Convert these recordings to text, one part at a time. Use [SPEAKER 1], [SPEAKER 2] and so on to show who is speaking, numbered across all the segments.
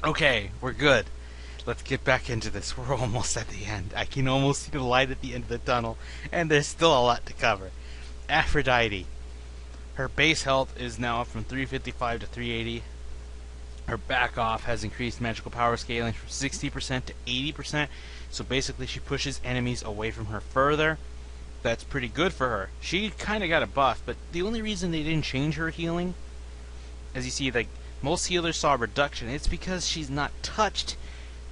[SPEAKER 1] Okay, we're good. Let's get back into this. We're almost at the end. I can almost see the light at the end of the tunnel, and there's still a lot to cover. Aphrodite. Her base health is now up from 355 to 380. Her back off has increased magical power scaling from 60% to 80%. So basically, she pushes enemies away from her further. That's pretty good for her. She kind of got a buff, but the only reason they didn't change her healing, as you see, like most healers saw a reduction, it's because she's not touched,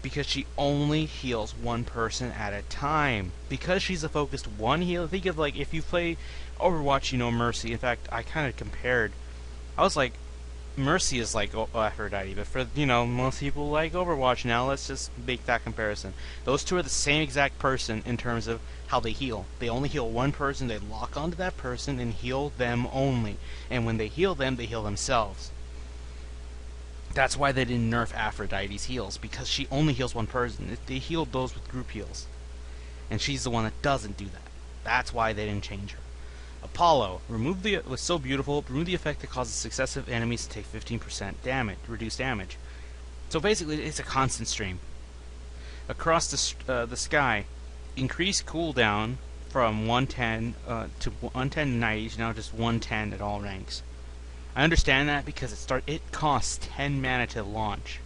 [SPEAKER 1] because she only heals one person at a time. Because she's a focused one healer, think of like if you play Overwatch, you know Mercy. In fact, I kind of compared. I was like, Mercy is like Aphrodite, but for most people like Overwatch now, let's just make that comparison. Those two are the same exact person in terms of how they heal. They only heal one person, they lock onto that person and heal them only. And when they heal them, they heal themselves. That's why they didn't nerf Aphrodite's heals, because she only heals one person. They healed those with group heals. And she's the one that doesn't do that. That's why they didn't change her. Apollo, was so beautiful, remove the effect that causes successive enemies to take 15% damage, reduced damage. So basically, it's a constant stream. Across the sky, increase cooldown from 110 to 110 to 90 to now just 110 at all ranks. I understand that because it costs 10 mana to launch.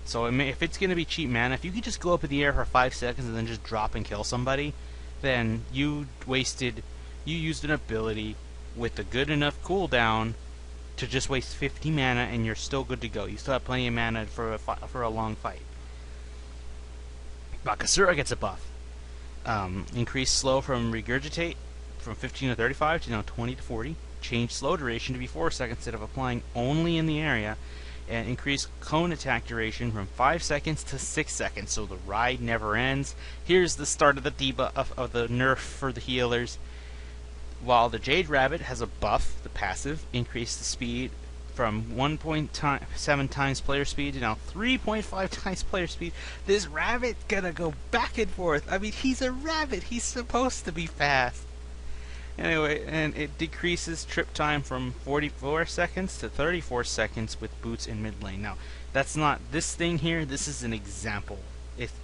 [SPEAKER 1] So if it's going to be cheap mana, if you could just go up in the air for 5 seconds and then just drop and kill somebody, then you used an ability with a good enough cooldown to just waste 50 mana and you're still good to go. You still have plenty of mana for a long fight. Bakasura gets a buff. Increase slow from regurgitate from 15 to 35 to now 20 to 40. Change slow duration to be 4 seconds instead of applying only in the area. And increase cone attack duration from 5 seconds to 6 seconds, so the ride never ends. Here's the start of the debuff of the nerf for the healers. While the Jade Rabbit has a buff, the passive, increase the speed from 1.7 times player speed to now 3.5 times player speed. This rabbit's gonna go back and forth. I mean, he's a rabbit. He's supposed to be fast. Anyway, and it decreases trip time from 44 seconds to 34 seconds with boots in mid lane. Now, that's not this thing here. This is an example.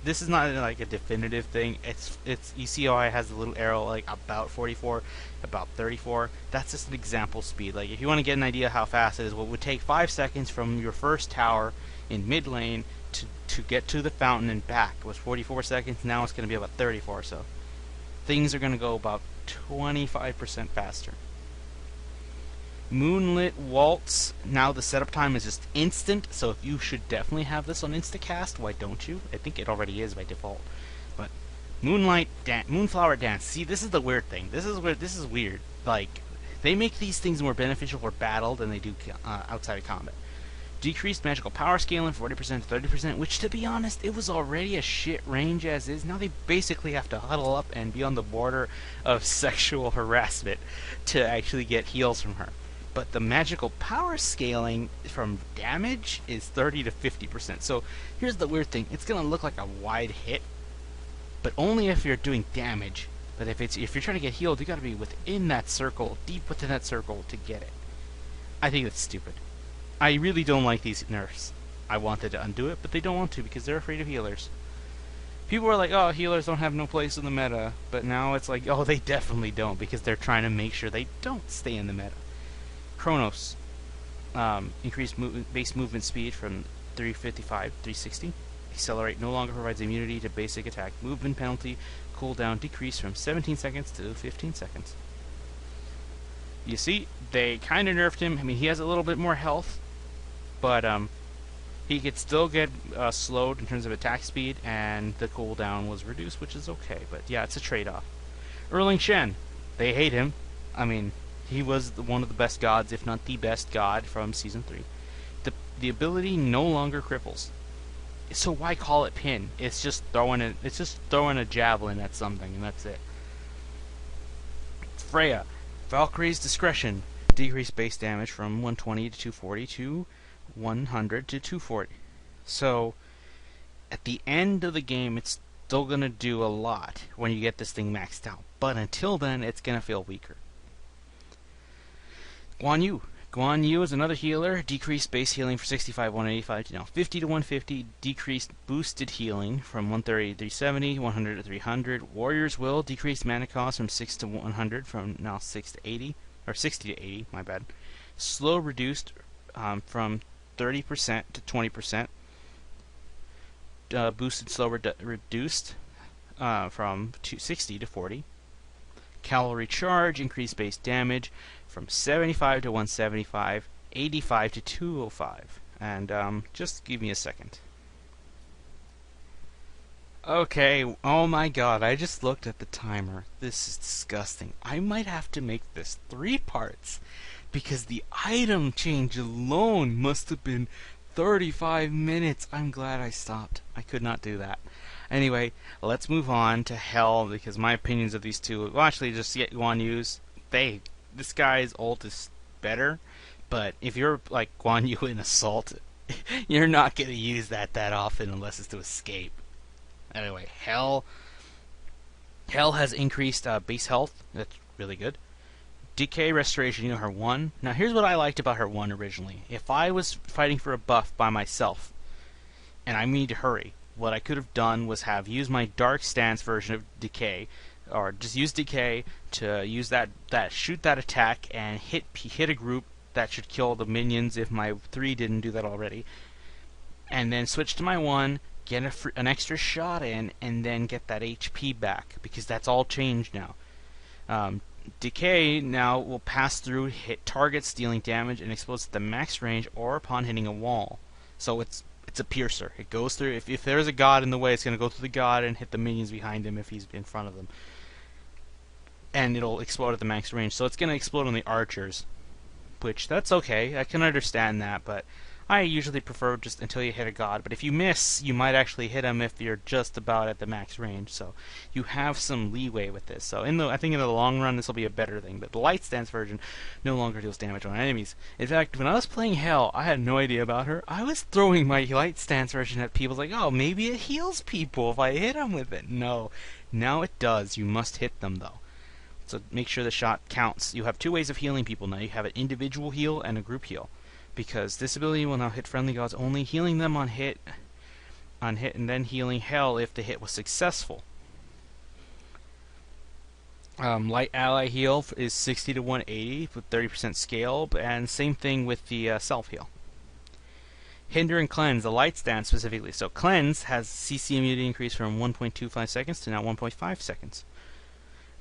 [SPEAKER 1] This is not like a definitive thing. It's you see how it has a little arrow like about 44, about 34. That's just an example speed. Like if you want to get an idea how fast it is, what would take 5 seconds from your first tower in mid lane to get to the fountain and back was 44 seconds. Now it's going to be about 34. So things are going to go about 25% faster. Moonlit Waltz, now the setup time is just instant, so if you should definitely have this on Instacast, why don't you? I think it already is by default. But Moonflower Dance, see, this is the weird thing. This is weird. Like, they make these things more beneficial for battle than they do outside of combat. Decreased magical power scaling 40% to 30%, which to be honest, it was already a shit range as is. Now they basically have to huddle up and be on the border of sexual harassment to actually get heals from her. But the magical power scaling from damage is 30 to 50%. So here's the weird thing. It's going to look like a wide hit, but only if you're doing damage. But if you're trying to get healed, you got to be within that circle, deep within that circle to get it. I think that's stupid. I really don't like these nerfs. I wanted to undo it, but they don't want to because they're afraid of healers. People are like, oh, healers don't have no place in the meta. But now it's like, oh, they definitely don't because they're trying to make sure they don't stay in the meta. Chronos. Increased base movement speed from 355 to 360. Accelerate no longer provides immunity to basic attack. Movement penalty cooldown decreased from 17 seconds to 15 seconds. You see, they kind of nerfed him. I mean, he has a little bit more health, but he could still get slowed in terms of attack speed, and the cooldown was reduced, which is okay. But yeah, it's a trade-off. Erling Shen, they hate him. I mean, he was one of the best gods, if not the best god from Season 3. The ability no longer cripples. So why call it pin? It's just throwing a javelin at something, and that's it. Freya, Valkyrie's Discretion. Decrease base damage from 120 to 240 to 100 to 240. So, at the end of the game, it's still going to do a lot when you get this thing maxed out. But until then, it's going to feel weaker. Guan Yu, Guan Yu is another healer. Decreased base healing from 65 185 to now 50 to 150. Decreased boosted healing from 130 to 370, 100 to 300. Warrior's Will decreased mana cost from 6 to 100 from now 6 to 80 or 60 to 80. My bad. Slow reduced from 30% to 20%. Boosted slow reduced from 60 to 40. Cavalry Charge increased base damage from 75 to 175, 85 to 205. And just give me a second. Okay, oh my god, I just looked at the timer. This is disgusting. I might have to make this 3 parts, because the item change alone must have been 35 minutes. I'm glad I stopped. I could not do that. Anyway, let's move on to Hell, because my opinions of these two, well, actually, just get Guan Yu's. This guy's ult is better, but if you're like Guan Yu in Assault, you're not going to use that often unless it's to escape. Anyway, Hell has increased base health. That's really good. Decay Restoration, you know her 1. Now here's what I liked about her 1 originally. If I was fighting for a buff by myself, and I need to hurry, what I could have done was have used my Dark Stance version of Decay, or just use Decay to use that shoot that attack and hit a group that should kill the minions if my 3 didn't do that already, and then switch to my 1, get an extra shot in, and then get that HP back, because that's all changed now. Decay now will pass through, hit targets, dealing damage, and explodes at the max range or upon hitting a wall. So it's a piercer. It goes through. If there's a god in the way, it's going to go through the god and hit the minions behind him if he's in front of them. And it'll explode at the max range. So it's going to explode on the archers, which that's okay. I can understand that, but I usually prefer just until you hit a god. But if you miss, you might actually hit him if you're just about at the max range. So you have some leeway with this. So I think in the long run, this will be a better thing. But the Light Stance version no longer deals damage on enemies. In fact, when I was playing Hell, I had no idea about her. I was throwing my Light Stance version at people like, oh, maybe it heals people if I hit them with it. No, now it does. You must hit them though. So make sure the shot counts. You have 2 ways of healing people now. You have an individual heal and a group heal, because this ability will now hit friendly gods only, healing them on hit, and then healing Hell if the hit was successful. Light ally heal is 60 to 180 with 30% scale, and same thing with the self heal. Hinder and Cleanse, the Light Stance specifically. So Cleanse has CC immunity increase from 1.25 seconds to now 1.5 seconds.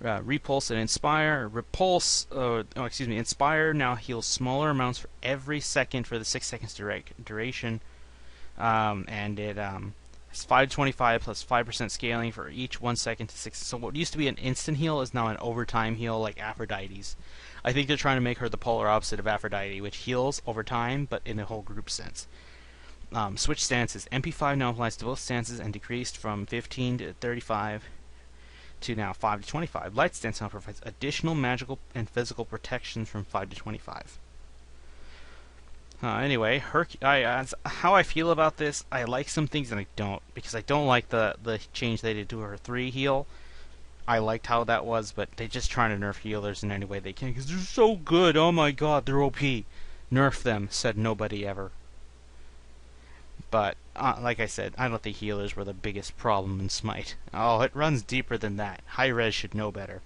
[SPEAKER 1] Repulse and Inspire. Inspire now heals smaller amounts for every second for the 6 seconds duration, and it has 525 plus 5% scaling for each 1 second to 6. So what used to be an instant heal is now an overtime heal, like Aphrodite's. I think they're trying to make her the polar opposite of Aphrodite, which heals over time, but in a whole group sense. Switch stances. MP5 now applies to both stances and decreased from 15 to 35. To now 5 to 25. Light Stance now provides additional magical and physical protection from 5 to 25. Anyway, how I feel about this, I like some things and I don't, because I don't like the change they did to her 3 heal. I liked how that was, but they're just trying to nerf healers in any way they can, because they're so good. Oh my god, they're OP. Nerf them, said nobody ever. But, like I said, I don't think healers were the biggest problem in Smite. Oh, it runs deeper than that. High-res should know better.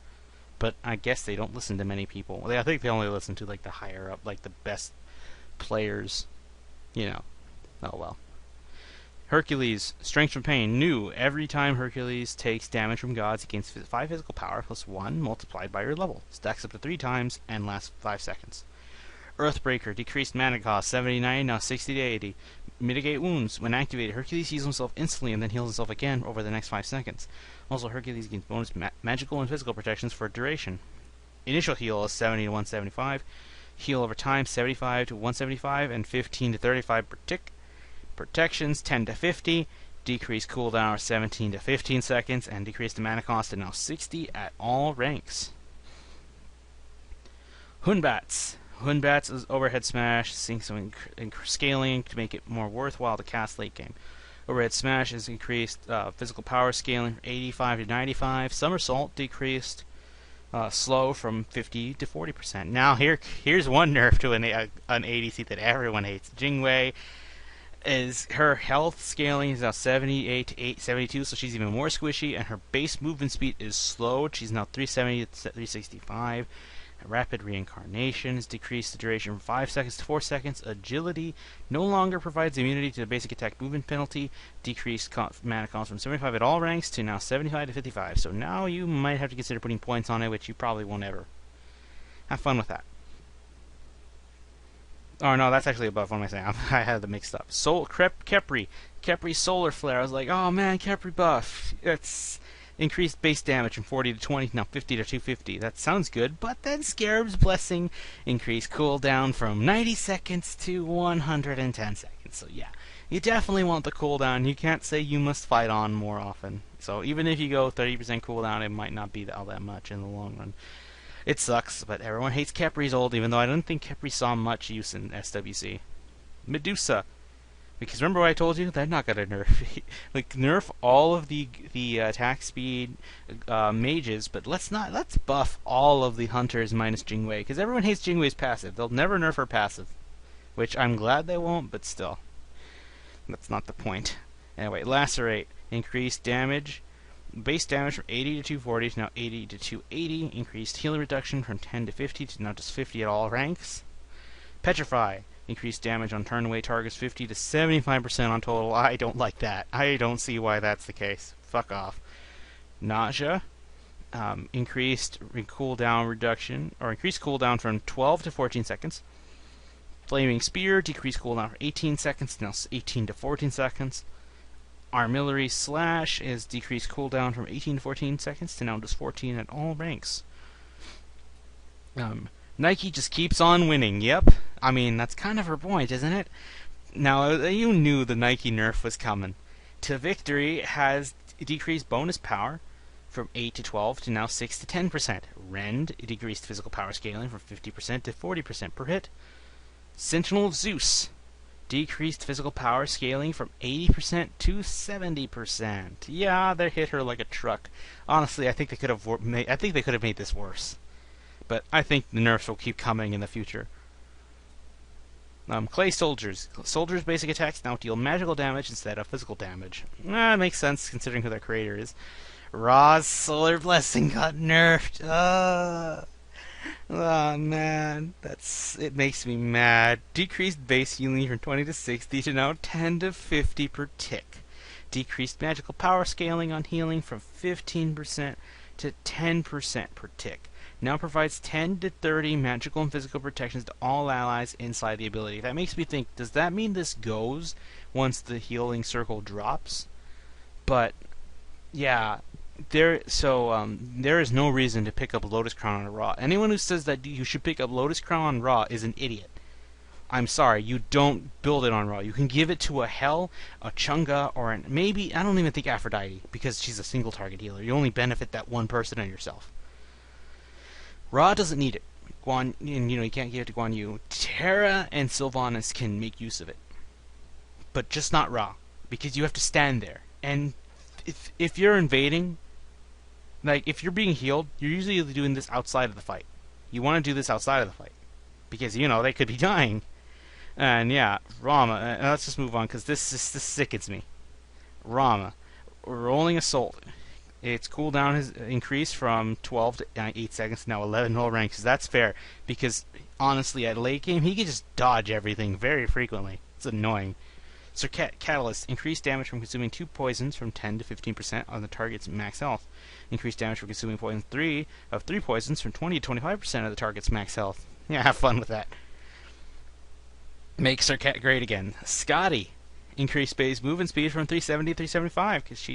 [SPEAKER 1] But I guess they don't listen to many people. I think they only listen to, like, the higher up, like, the best players. You know. Oh, well. Hercules, Strength from Pain. New. Every time Hercules takes damage from gods, he gains 5 physical power plus 1 multiplied by your level. Stacks up to 3 times and lasts 5 seconds. Earthbreaker, decreased mana cost, 79, now 60 to 80. Mitigate wounds. When activated, Hercules heals himself instantly and then heals himself again over the next 5 seconds. Also, Hercules gains bonus magical and physical protections for duration. Initial heal is 70 to 175. Heal over time, 75 to 175, and 15 to 35 per tick. Protections, 10 to 50. Decrease cooldown, 17 to 15 seconds, and decrease the mana cost to now 60 at all ranks. Hunbats. Hunbats is overhead smash, seeing some scaling to make it more worthwhile to cast late game. Overhead smash is increased physical power scaling from 85 to 95. Somersault decreased slow from 50 to 40%. Now here's one nerf to an ADC that everyone hates. Chang'e is her health scaling is now 78 to 872, so she's even more squishy, and her base movement speed is slowed. She's now 370 to 365. Rapid reincarnation has decreased the duration from 5 seconds to 4 seconds. Agility no longer provides immunity to the basic attack movement penalty. Decreased mana cost from 75 at all ranks to now 75 to 55. So now you might have to consider putting points on it, which you probably won't ever. Have fun with that. Oh no, that's actually a buff. What am I saying? I had them mixed up. Khepri Solar Flare. I was like, oh man, Khepri buff. It's increased base damage from 40 to 20, now 50 to 250. That sounds good, but then Scarab's Blessing increased cooldown from 90 seconds to 110 seconds. So yeah, you definitely want the cooldown. You can't say you must fight on more often. So even if you go 30% cooldown, it might not be all that much in the long run. It sucks, but everyone hates Khepri's ult, even though I don't think Khepri saw much use in SWC. Medusa. Because remember what I told you? They're not gonna nerf nerf all of the attack speed mages, but let's buff all of the hunters minus Chang'e, because everyone hates Jingwei's passive. They'll never nerf her passive, which I'm glad they won't, but still, that's not the point. Anyway, Lacerate, increased damage, base damage from 80 to 240 to now 80 to 280. Increased healing reduction from 10 to 50 to now just 50 at all ranks. Petrify. Increased damage on turn away targets 50 to 75% on total. I don't like that. I don't see why that's the case. Fuck off. Nausea. Increased cooldown reduction, or increased cooldown from 12 to 14 seconds. Flaming Spear. Decreased cooldown from 18 seconds to now 18 to 14 seconds. Armillary Slash is decreased cooldown from 18 to 14 seconds to now just 14 at all ranks. Nike just keeps on winning. Yep. I mean, that's kind of her point, isn't it? Now, you knew the Nike nerf was coming. To Victory has decreased bonus power from 8 to 12 to now 6 to 10%. Rend decreased physical power scaling from 50% to 40% per hit. Sentinel of Zeus decreased physical power scaling from 80% to 70%. Yeah, they hit her like a truck. Honestly, I think they could have made this worse. But I think the nerfs will keep coming in the future. Clay Soldiers. Soldiers' basic attacks now deal magical damage instead of physical damage. It makes sense considering who their creator is. Ra's Solar Blessing got nerfed. Oh man, it makes me mad. Decreased base healing from 20 to 60 to now 10 to 50 per tick. Decreased magical power scaling on healing from 15% to 10% per tick. Now provides 10 to 30 magical and physical protections to all allies inside the ability. That makes me think, does that mean this goes once the healing circle drops? But yeah, there is no reason to pick up Lotus Crown on a Raw. Anyone who says that you should pick up Lotus Crown on Raw is an idiot. I'm sorry, you don't build it on Raw. You can give it to a Hell, a Chang'e, or maybe, I don't even think Aphrodite, because she's a single target healer. You only benefit that one person and yourself. Ra doesn't need it. You can't give it to Guan Yu. Terra and Sylvanas can make use of it, but just not Ra, because you have to stand there. And if you're invading, like if you're being healed, you're usually doing this outside of the fight. You want to do this outside of the fight, because they could be dying. And yeah, Rama. Let's just move on, because this sickens me. Rama, Rolling Assault. Its cooldown has increased from 12 to 8 seconds to now 11 all ranks. That's fair, because honestly, at late game, he can just dodge everything very frequently. It's annoying. Sir Catalyst, increased damage from consuming 2 poisons from 10 to 15% on the target's max health. Increased damage from consuming poison 3 poisons from 20 to 25% of the target's max health. Yeah, have fun with that. Make Sir Cat great again. Scotty. Increased base movement speed from 370 to 375, because she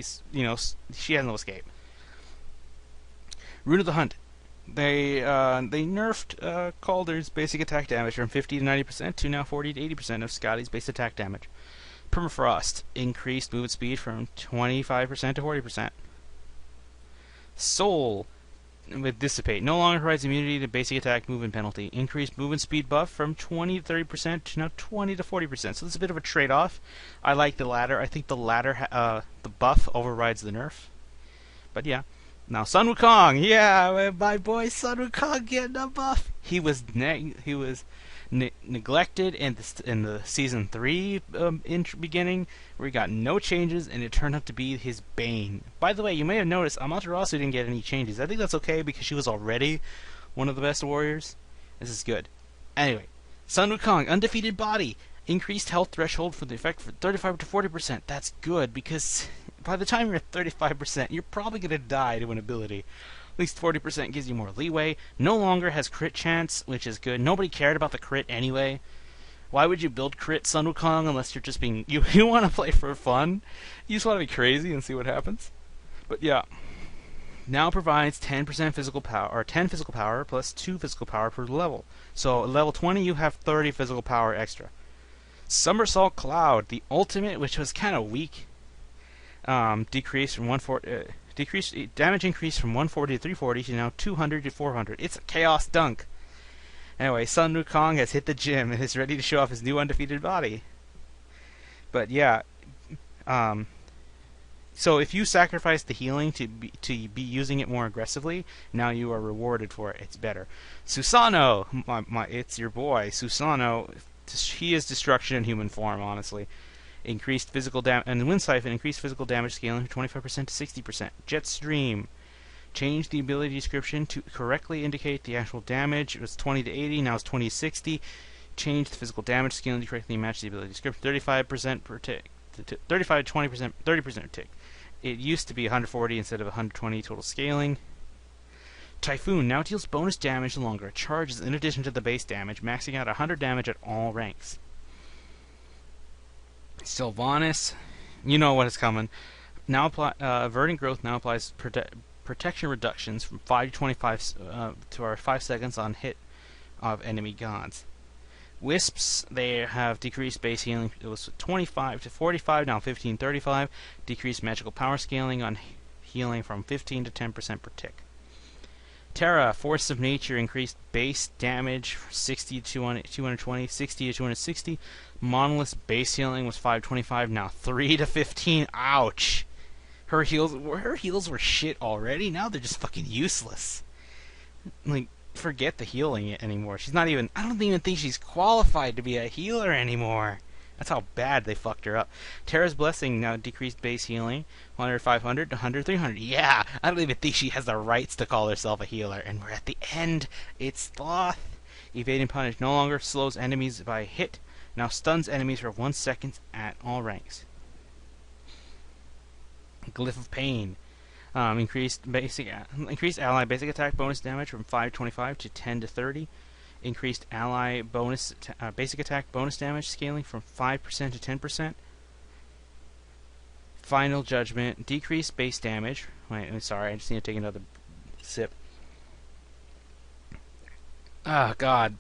[SPEAKER 1] has no escape. Rune of the Hunt. They nerfed Calder's basic attack damage from 50 to 90% to now 40 to 80% of Scotty's base attack damage. Permafrost. Increased movement speed from 25% to 40%. Soul. With Dissipate. No longer provides immunity to basic attack movement penalty. Increased movement speed buff from 20 to 30% to now 20 to 40%. So this is a bit of a trade-off. I like the latter. I think the latter, the buff overrides the nerf. But yeah. Now Sun Wukong, yeah, my boy Sun Wukong getting a buff. He was neglected in the season 3 beginning, where he got no changes, and it turned out to be his bane. By the way, you may have noticed Amaterasu didn't get any changes. I think that's okay because she was already one of the best warriors. This is good. Anyway, Sun Wukong, undefeated body, increased health threshold for the effect for 35 to 40%. That's good because by the time you're at 35%, you're probably going to die to an ability. At least 40% gives you more leeway. No longer has crit chance, which is good. Nobody cared about the crit anyway. Why would you build crit Sun Wukong unless you're just being... You want to play for fun? You just want to be crazy and see what happens? But yeah. Now provides 10% physical power, or 10 physical power plus 2 physical power per level. So at level 20 you have 30 physical power extra. Somersault Cloud, the ultimate, which was kind of weak. Decreased from 140... damage increase from 140 to 340 to now 200 to 400. It's a chaos dunk. Anyway, Sun Wukong has hit the gym and is ready to show off his new undefeated body. But yeah, so if you sacrifice the healing to be using it more aggressively, now you are rewarded for it. It's better. Susanoo, it's your boy Susanoo. He is destruction in human form, honestly. Increased physical damage, and Wind Siphon increased physical damage scaling from 25% to 60%. Jetstream changed the ability description to correctly indicate the actual damage. It was 20 to 80, now it's 20 to 60. Changed the physical damage scaling to correctly match the ability description. 35% per tick, 35 to 20%, 30% per tick. It used to be 140 instead of 120 total scaling. Typhoon now deals bonus damage the longer it charges, in addition to the base damage, maxing out 100 damage at all ranks. Sylvanas, you know what is coming. Now Verdant Growth now applies protection reductions from 5 to 25 to 5 seconds on hit of enemy gods. Wisps, they have decreased base healing. It was 25 to 45, now 15 to 35. Decreased magical power scaling on healing from 15 to 10% per tick. Terra, Force of Nature, increased base damage 60 to 220, 60 to 260. Monolith's base healing was 525, now 3 to 15. Ouch! Her heals were shit already. Now they're just fucking useless. Like, forget the healing anymore. She's not even... I don't even think she's qualified to be a healer anymore. That's how bad they fucked her up. Terra's Blessing now decreased base healing 100, 500 to 100, 300. Yeah, I don't even think she has the rights to call herself a healer. And we're at the end. It's Sloth. Evade and Punish no longer slows enemies by hit. Now stuns enemies for 1 second at all ranks. Glyph of Pain. Increased ally basic attack bonus damage from 525 to 10 to 30. Increased ally bonus basic attack bonus damage scaling from 5% to 10%. Final Judgment, decreased base damage. Wait, I'm sorry, I just need to take another sip. Oh God,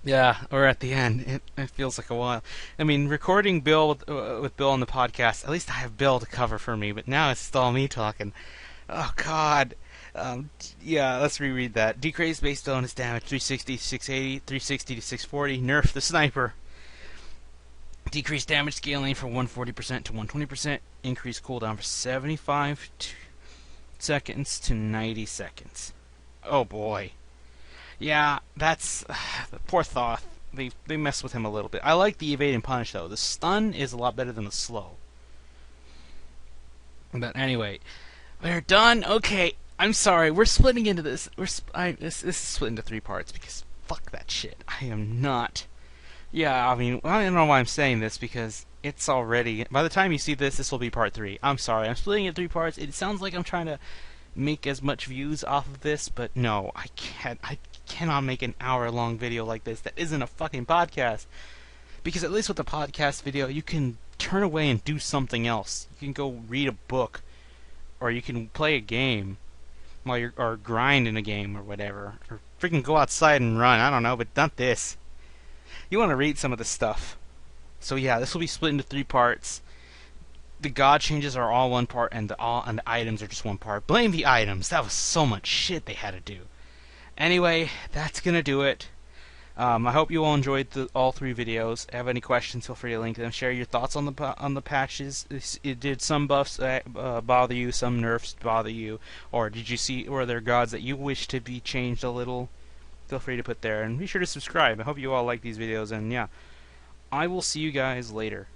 [SPEAKER 1] yeah, we're at the end. It feels like a while. I mean, recording Bill with Bill on the podcast. At least I have Bill to cover for me, but now it's just all me talking. Oh God. Yeah, let's reread that. Decreased base bonus damage 360 to 680, 360 to 640. Nerf the sniper. Decreased damage scaling from 140% to 120%. Increased cooldown for 75 seconds to 90 seconds. Oh boy. Yeah, that's... poor Thoth. They mess with him a little bit. I like the evade and punish though. The stun is a lot better than the slow. But anyway, we're done. Okay. I'm sorry, we're splitting into this. This is split into 3 parts because fuck that shit. I am not. Yeah, I mean, I don't know why I'm saying this because it's already. By the time you see this, this will be part 3. I'm sorry, I'm splitting it into 3 parts. It sounds like I'm trying to make as much views off of this, but no, I can't. I cannot make an hour-long video like this that isn't a fucking podcast. Because at least with the podcast video, you can turn away and do something else. You can go read a book, or you can play a game. While you're, or grind in a game or whatever, or freaking go outside and run. I don't know, but not this. You want to read some of this stuff. So yeah, this will be split into 3 parts. The god changes are all 1 part, and the items are just 1 part. Blame the items. That was so much shit they had to do. Anyway, that's gonna do it. I hope you all enjoyed all 3 videos. Have any questions, feel free to link them. Share your thoughts on the patches. Did some buffs bother you, some nerfs bother you, or did you see, were there gods that you wish to be changed a little? Feel free to put there, and be sure to subscribe. I hope you all like these videos, and yeah, I will see you guys later.